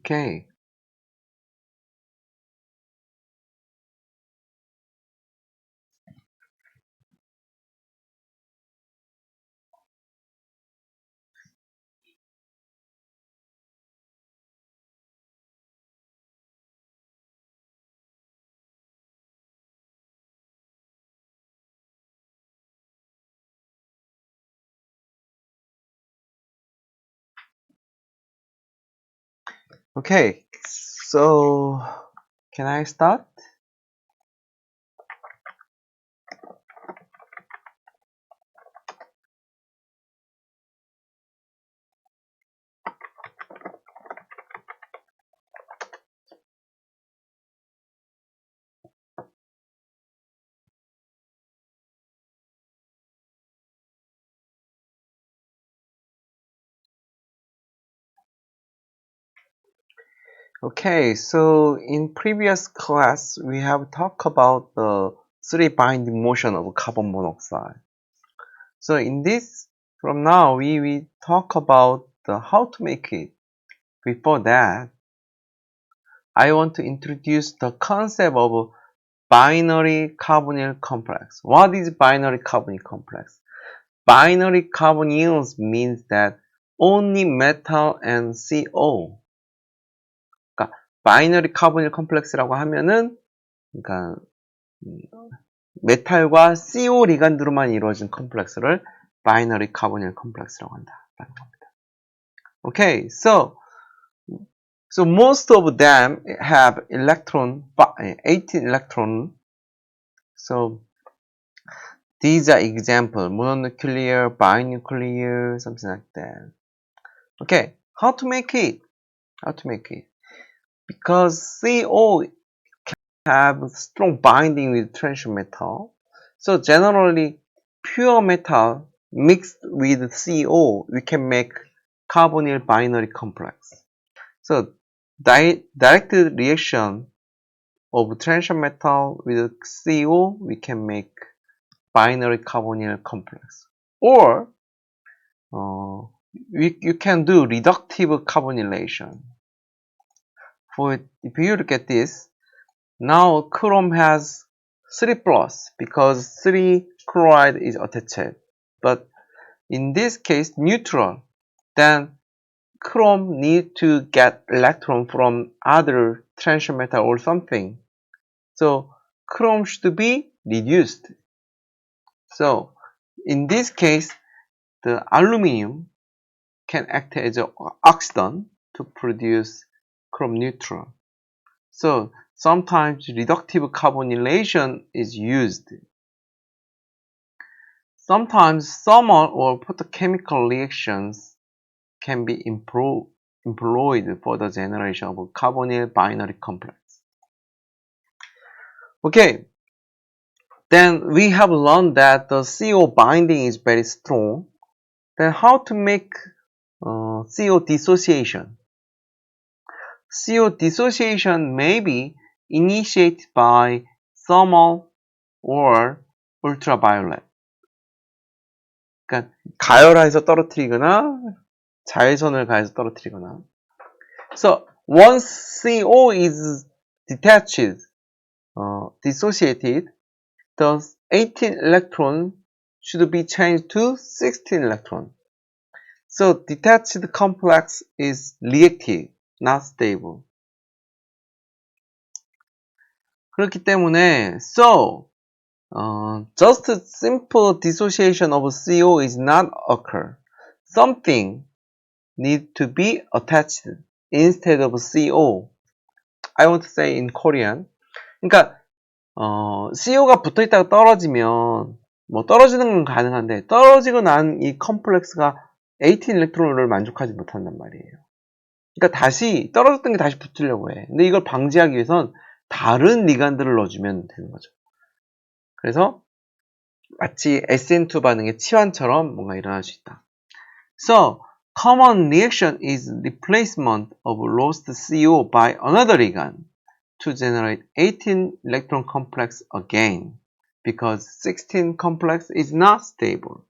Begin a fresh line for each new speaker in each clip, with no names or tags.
Okay. Okay. So, can I start? Okay, so in previous class, we have talked about the three binding motion of carbon monoxide. So in this, from now, we talk about how to make it. Before that, I want to introduce the concept of binary carbonyl complex. What is binary carbonyl complex? Binary carbonyls means that only metal and CO. 그러니까 binary carbonyl complex라고 하면은 그러니까 메탈과 CO 리간드로만 이루어진 컴플렉스를 binary carbonyl complex라고 한다라는 겁니다. Okay, so most of them have 18 electron. So these are example, mononuclear, binuclear, something like that. Okay, how to make it? Because CO have strong binding with transition metal. So generally, pure metal mixed with CO, we can make carbonyl binary complex. So direct reaction of transition metal with CO, we can make binary carbonyl complex. Or you can do reductive carbonylation. If you look at this, now chrome has 3 plus because 3 chloride is attached. But in this case, neutral, then chrome need to get electron from other transition metal or something. So chrome should be reduced. So in this case, the aluminum can act as an oxidant to produce chrome neutral. So sometimes reductive carbonylation is used. Sometimes thermal or photochemical reactions can be employed for the generation of carbonyl binary complex. Okay, then we have learned that the CO binding is very strong. Then how to make CO dissociation? CO dissociation may be initiated by thermal or ultraviolet. 그러니까 가열해서 떨어뜨리거나 자외선을 가해서 떨어뜨리거나. So once CO is detached, dissociated, the 18 electron should be changed to 16 electron. So detached complex is reactive, not stable. 그렇기 때문에 just simple dissociation of CO is not occur. Something need to be attached instead of CO. I want to say in Korean. 그러니까 CO가 붙어있다가 떨어지면 뭐 떨어지는 건 가능한데 떨어지고 난 이 컴플렉스가 18 일렉트론을 만족하지 못한단 말이에요. 그러니까 다시 떨어졌던 게 다시 붙으려고 해. 근데 이걸 방지하기 위해선 다른 리간드를 넣어주면 되는 거죠. 그래서 마치 SN2 반응의 치환처럼 뭔가 일어날 수 있다. So, common reaction is replacement of lost CO by another ligand to generate 18 electron complex again, because 16 complex is not stable.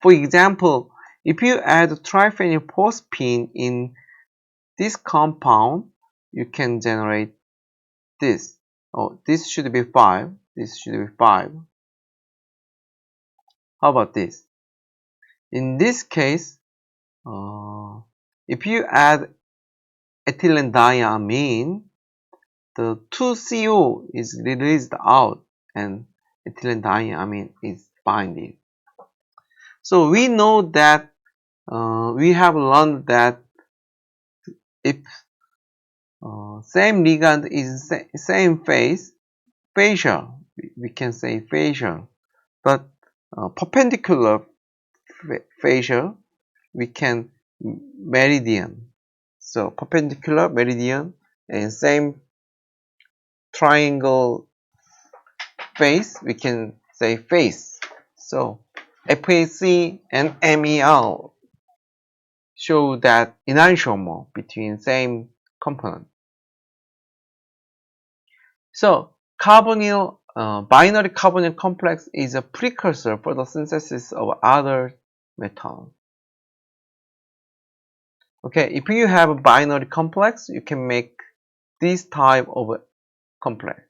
For example, if you add triphenylphosphine in this compound, you can generate this. Oh, this should be 5. This should be 5. How about this? In this case, if you add ethylene diamine, the 2CO is released out and ethylene diamine is binded. So we know that we have learned that if same ligand is same phase, facial, we can say facial, but perpendicular facial, we can meridian. So perpendicular, meridian, and same triangle face, we can say face. So FAC and MER show that enantiomer between same component. So carbonyl binary carbonyl complex is a precursor for the synthesis of other metals. Okay, if you have a binary complex, you can make this type of complex.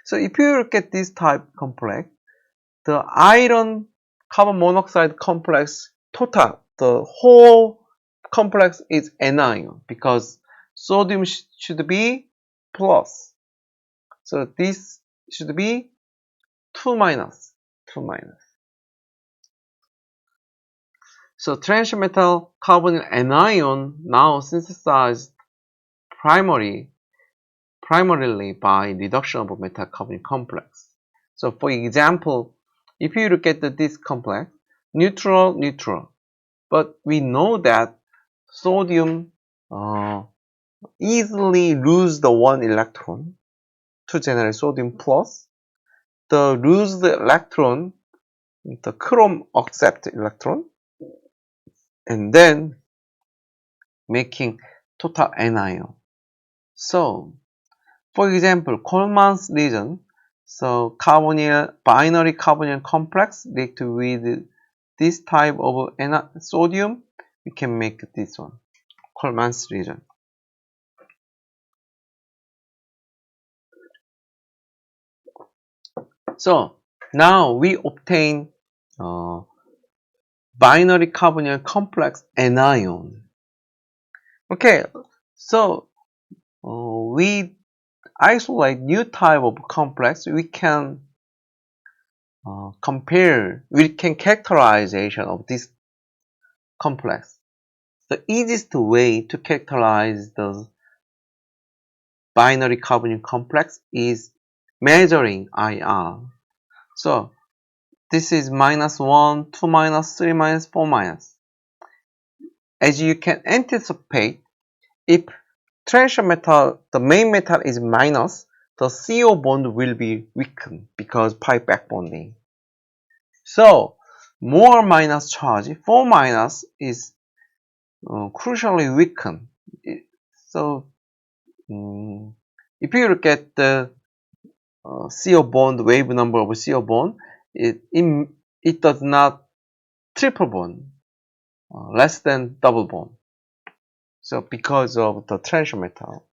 So if you look at this type complex, the iron carbon monoxide complex total, the whole complex is anion because sodium should be plus. So this should be 2 minus. So transition metal carbonyl anion now synthesized primarily by reduction of metal carbonyl complex. So for example, if you look at this complex, neutral, but we know that sodium easily lose the 1 electron to generate sodium plus. The lose the electron, the chrome accept electron, and then making total anion. So, for example, Coleman's region, so binary carbonyl complex linked with this type of sodium, we can make this one, Coleman's region. So now we obtain binary carbonyl complex anion. Okay, so we isolate new type of complex. We can characterization of this complex. The easiest way to characterize the binary carbonyl complex is measuring IR. So this is -1, 2 minus, 3 minus, 4 minus. As you can anticipate, if transition metal, the main metal is minus, the CO bond will be weakened because pi back bonding. So more minus charge, 4 minus is crucially weakened. So if you look at the CO bond, wave number of CO bond, it does not triple bond, less than double bond. So because of the transition metal.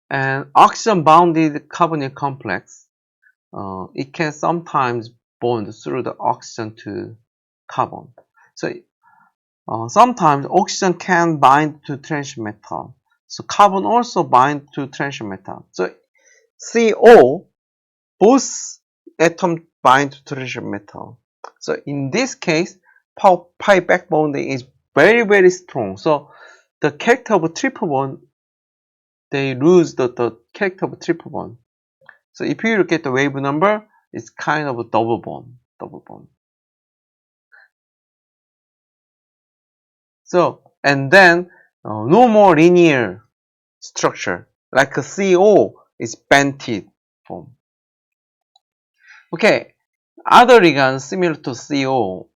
And oxygen bounded carbonyl complex, it can sometimes bond through the oxygen to carbon. So sometimes oxygen can bind to transition metal. So carbon also bind to transition metal. So CO, both atoms bind to transition metal. So in this case, pi back bonding is very, very strong. So the character of triple bond, they lose the character of triple bond. So if you look at the wave number, it's kind of a double bond. So, and then no more linear structure, like a CO is bented form. Okay, other ligands similar to CO,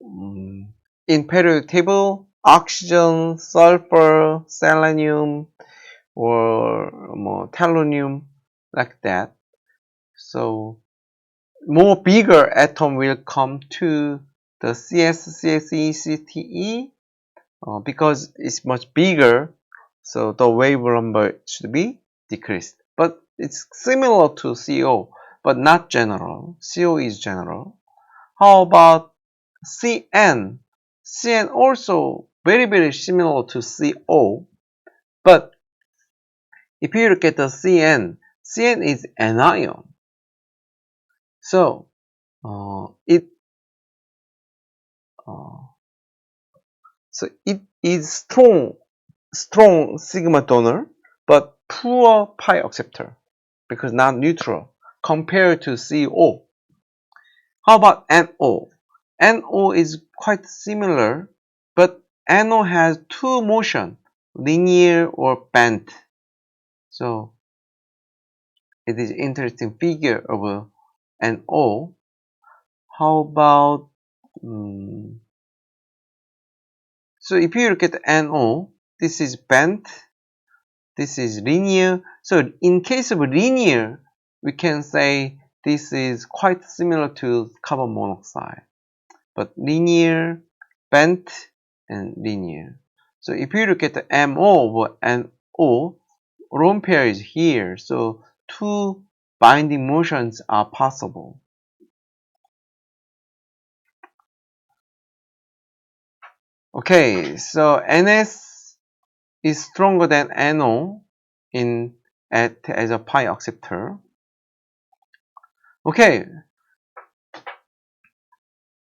in periodic table, oxygen, sulfur, selenium, or tellurium, like that. So more bigger atom will come to the CS, CSE, CTE, because it's much bigger, so the wave number should be decreased. But it's similar to CO, but not general. CO is general. How about CN? CN also very, very similar to CO, but if you look at the CN, CN is anion. So it is strong sigma donor, but poor pi acceptor because not neutral compared to CO. How about NO? NO is quite similar, but NO has two motion, linear or bent. So it is interesting figure of NO. How about so if you look at NO, this is bent, this is linear. So in case of linear, we can say this is quite similar to carbon monoxide. But linear, bent, and linear. So if you look at the MO and O, lone pair is here. So two binding motions are possible. Okay, so NS is stronger than NO as a pi acceptor. Okay,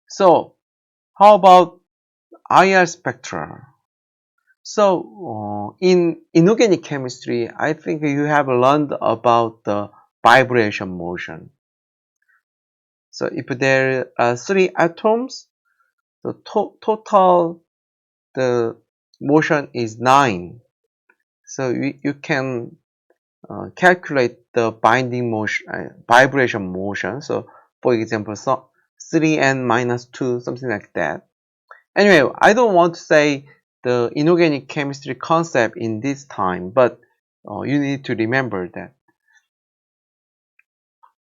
so how about IR spectra? So in inorganic chemistry, I think you have learned about the vibration motion. So if there are 3 atoms, the total the motion is 9. So you can calculate the binding motion, vibration motion. So for example, 3n minus 2, something like that. Anyway, I don't want to say the inorganic chemistry concept in this time, but you need to remember that.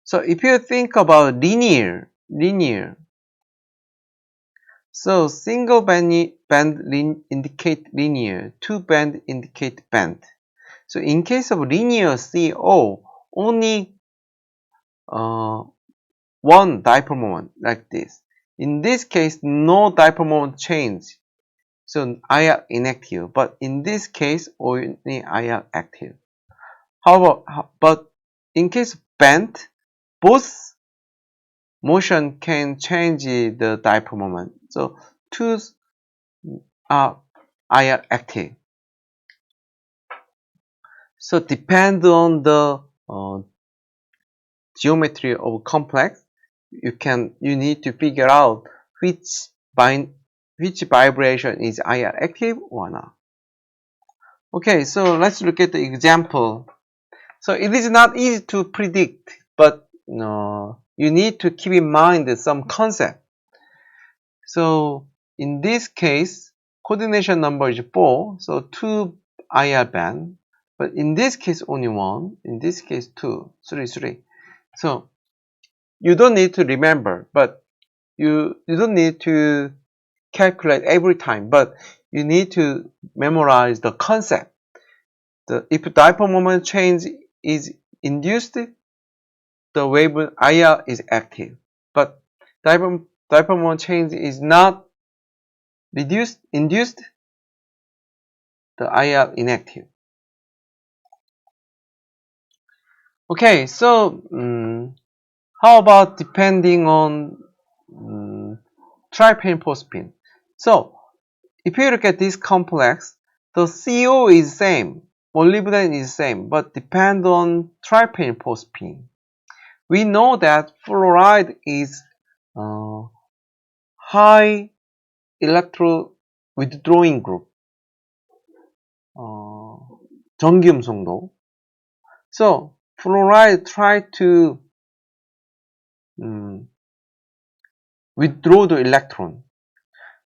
So if you think about linear, so single band indicate linear, two band indicate bent. So in case of linear CO, only one dipole moment like this. In this case, no dipole moment change. So IR inactive, but in this case, only IR active. But in case of bent, both motion can change the dipole moment. So two are IR active. So depend on the geometry of complex, you need to figure out which vibration is IR active or not. Okay, so let's look at the example. So it is not easy to predict, but you need to keep in mind some concept. So in this case, coordination number is 4, so 2 IR band. But in this case, only 1. In this case, 2, 3. So you don't need to remember, but you don't need to calculate every time, but you need to memorize the concept. If dipole moment change is induced, the wave IR is active. But dipole moment change is not induced, the IR inactive. Okay, so how about depending on tripene phosphine? So if you look at this complex, the CO is same, molybdenum is same, but depend on tripene phosphine. We know that fluoride is high electron withdrawing group, 전기음성도. So fluoride try to withdraw the electron.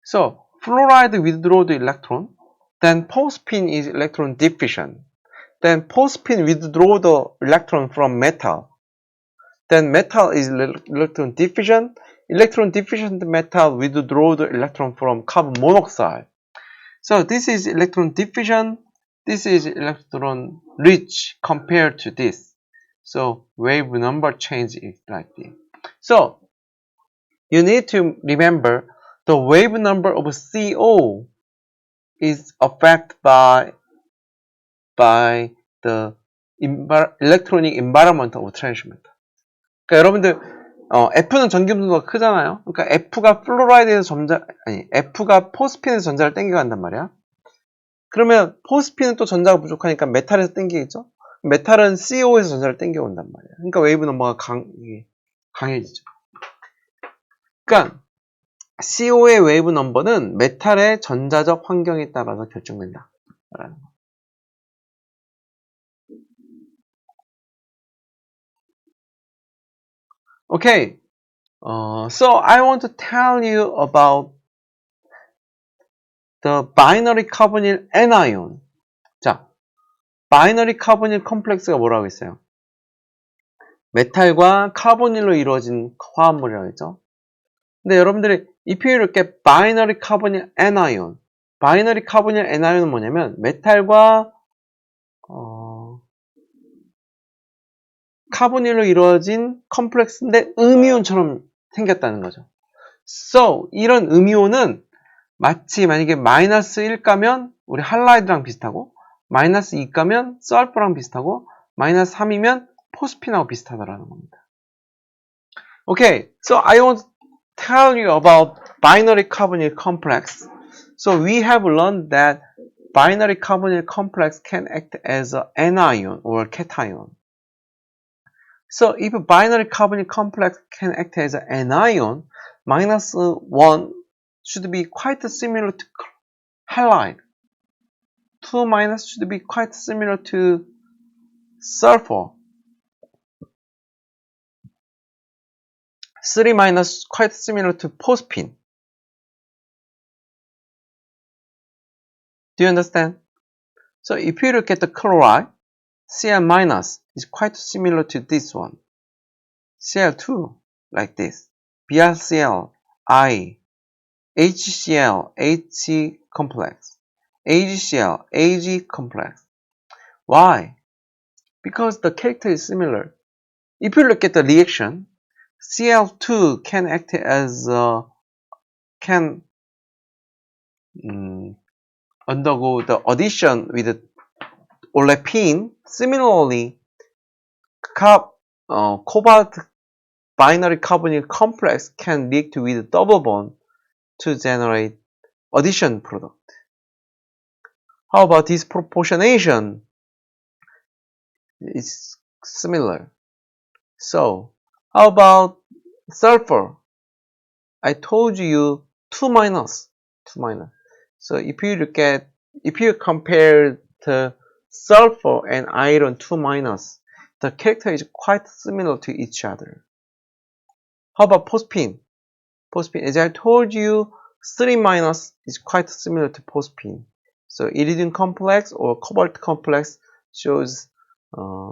So fluoride withdraw the electron, then phosphine is electron deficient. Then phosphine withdraw the electron from metal. Then metal is electron deficient. Electron deficient metal withdraw the electron from carbon monoxide. So this is electron diffusion. This is electron rich compared to this. So wave number change is like this. So you need to remember the wave number of CO is affected by the electronic environment of transmitter. 그러니까 여러분들 F는 전기분도가 크잖아요. 그러니까 F가 플로라이드에서 F가 포스핀에서 전자를 땡겨간단 말이야. 그러면 포스핀은 또 전자가 부족하니까 메탈에서 땡기겠죠? 메탈은 CO에서 전자를 땡겨온단 말이야. 그러니까 웨이브 넘버가 강해지죠. 그러니까 CO의 웨이브 넘버는 메탈의 전자적 환경에 따라서 결정된다. 라는 거. Okay. So I want to tell you about the binary carbonyl anion. 자, binary carbonyl complex가 뭐라고 했어요? 메탈과 카보닐로 이루어진 화합물이라고 했죠? 근데 여러분들이 이 표현을 이렇게 binary carbonyl anion. binary carbonyl anion은 뭐냐면 메탈과 카보닐로 이루어진 컴플렉스인데 음이온처럼 생겼다는 거죠. So 이런 음이온은 마치 만약에 마이너스 1 가면 우리 할라이드랑 비슷하고 마이너스 2 가면 설프랑 비슷하고 마이너스 3이면 포스핀하고 비슷하다라는 겁니다. Okay, so I want to tell you about binary carbonyl complex. So we have learned that binary carbonyl complex can act as an anion or cation. So if a binary carbonyl complex can act as an anion, minus 1 should be quite similar to halide. 2 minus should be quite similar to sulfur. 3 minus quite similar to phosphine. Do you understand? So if you look at the chloride, Cl minus is quite similar to this one. Cl2, like this. BrCl, I, HCl, H complex, AgCl, Ag complex. Why? Because the character is similar. If you look at the reaction, Cl2 can act as undergo the addition with olefin. Similarly, cobalt binary carbonyl complex can react with double bond to generate addition product. How about disproportionation? It's similar. So, how about sulfur? I told you 2 minus. So if you compare the sulfur and iron 2 minus, the character is quite similar to each other. How about phosphine? As I told you, 3 minus is quite similar to phosphine. So iridium complex or cobalt complex shows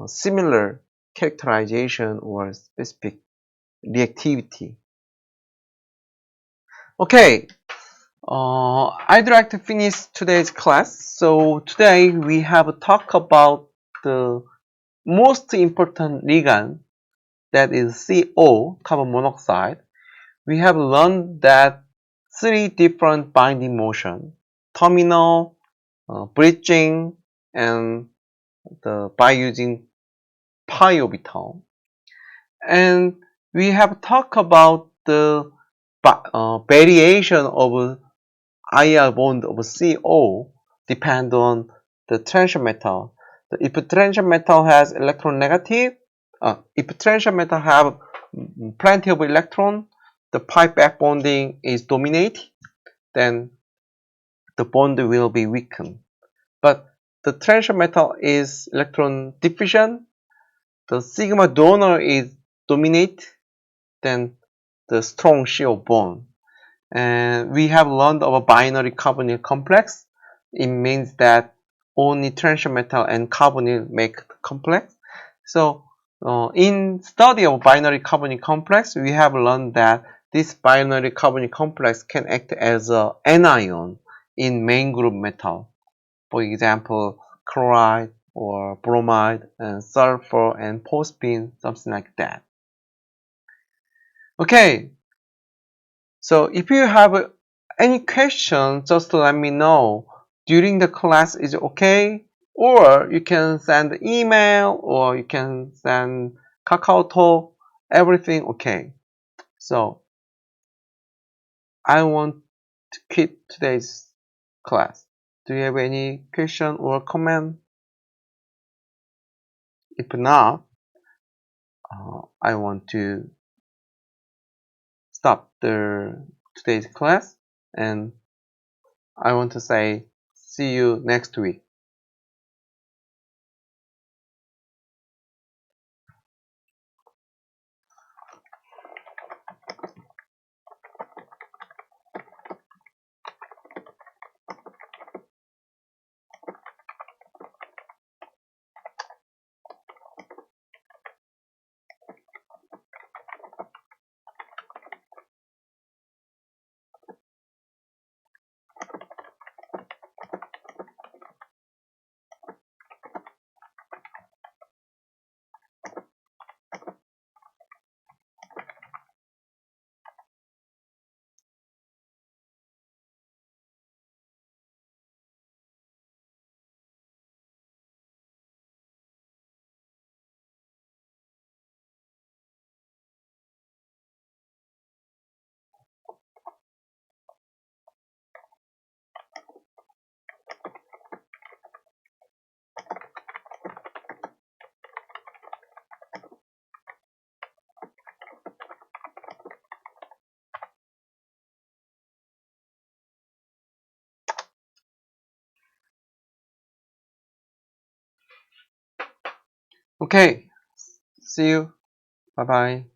similar characterization or specific reactivity. Okay, I'd like to finish today's class. So today we have talked about the most important ligand, that is CO, carbon monoxide. We have learned that 3 different binding motion, terminal, bridging, and by using pi orbital. And we have talked about the variation of IR bond of CO depend on the transition metal. If transition metal has electronegative, if transition metal have plenty of electron, the pi back bonding is dominate, then the bond will be weakened. But the transition metal is electron diffusion, the sigma donor is dominate, then the strong shear bond. And we have learned of a binary carbonyl complex. It means that only transition metal and carbonyl make the complex. So in study of binary carbonyl complex, we have learned that this binary carbonyl complex can act as an anion. in main group metal. For example, chloride or bromide and sulfur and phosphine, something like that. Okay, so if you have any question, just let me know during the class. Is okay? Or you can send email or you can send KakaoTalk, everything okay. So I want to quit today's class. Do you have any question or comment? If not, I want to stop today's class and I want to say see you next week. Okay, see you. Bye bye.